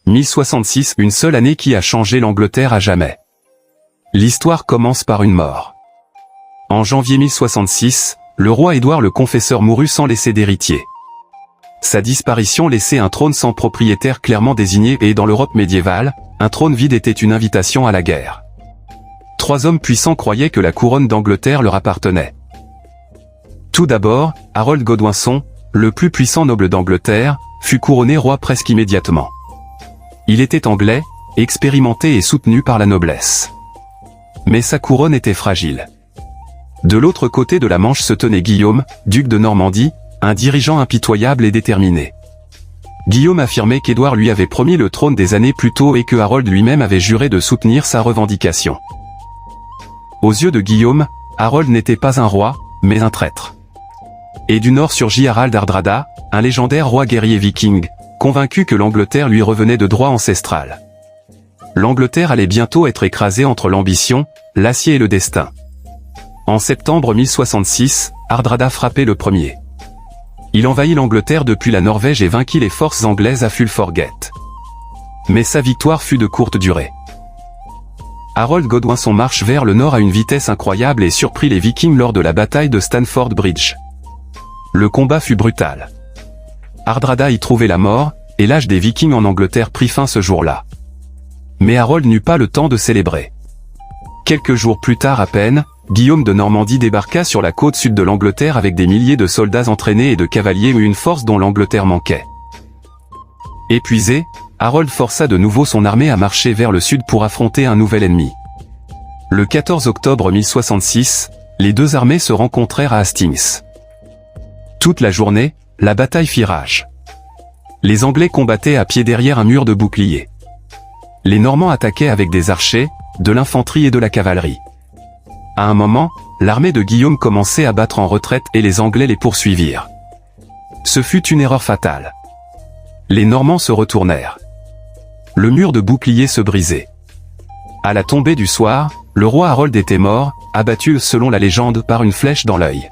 1066, une seule année qui a changé l'Angleterre à jamais. L'histoire commence par une mort. En janvier 1066, le roi Édouard le Confesseur mourut sans laisser d'héritier. Sa disparition laissait un trône sans propriétaire clairement désigné et dans l'Europe médiévale, un trône vide était une invitation à la guerre. 3 hommes puissants croyaient que la couronne d'Angleterre leur appartenait. Tout d'abord, Harold Godwinson, le plus puissant noble d'Angleterre, fut couronné roi presque immédiatement. Il était anglais, expérimenté et soutenu par la noblesse. Mais sa couronne était fragile. De l'autre côté de la Manche se tenait Guillaume, duc de Normandie, un dirigeant impitoyable et déterminé. Guillaume affirmait qu'Édouard lui avait promis le trône des années plus tôt et que Harold lui-même avait juré de soutenir sa revendication. Aux yeux de Guillaume, Harold n'était pas un roi, mais un traître. Et du nord surgit Harald Hardrada, un légendaire roi guerrier viking, convaincu que l'Angleterre lui revenait de droit ancestral. L'Angleterre allait bientôt être écrasée entre l'ambition, l'acier et le destin. En septembre 1066, Hardrada frappait le premier. Il envahit l'Angleterre depuis la Norvège et vainquit les forces anglaises à Fulforgate. Mais sa victoire fut de courte durée. Harold Godwinson marche vers le nord à une vitesse incroyable et surprit les Vikings lors de la bataille de Stamford Bridge. Le combat fut brutal. Hardrada y trouvait la mort, et l'âge des Vikings en Angleterre prit fin ce jour-là. Mais Harold n'eut pas le temps de célébrer. Quelques jours plus tard à peine, Guillaume de Normandie débarqua sur la côte sud de l'Angleterre avec des milliers de soldats entraînés et de cavaliers et une force dont l'Angleterre manquait. Épuisé, Harold força de nouveau son armée à marcher vers le sud pour affronter un nouvel ennemi. Le 14 octobre 1066, les deux armées se rencontrèrent à Hastings. Toute la journée, la bataille fit rage. Les Anglais combattaient à pied derrière un mur de boucliers. Les Normands attaquaient avec des archers, de l'infanterie et de la cavalerie. À un moment, l'armée de Guillaume commençait à battre en retraite et les Anglais les poursuivirent. Ce fut une erreur fatale. Les Normands se retournèrent. Le mur de boucliers se brisait. À la tombée du soir, le roi Harold était mort, abattu selon la légende par une flèche dans l'œil.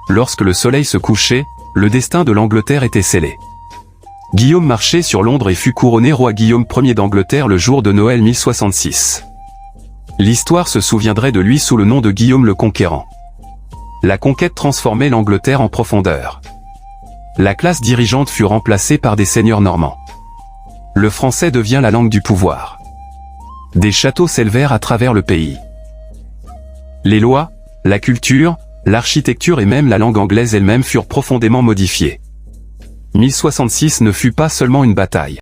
Lorsque le soleil se couchait, le destin de l'Angleterre était scellé. Guillaume marchait sur Londres et fut couronné roi Guillaume Ier d'Angleterre le jour de Noël 1066. L'histoire se souviendrait de lui sous le nom de Guillaume le Conquérant. La conquête transformait l'Angleterre en profondeur. La classe dirigeante fut remplacée par des seigneurs normands. Le français devient la langue du pouvoir. Des châteaux s'élevèrent à travers le pays. Les lois, la culture, l'architecture et même la langue anglaise elle-même furent profondément modifiées. 1066 ne fut pas seulement une bataille.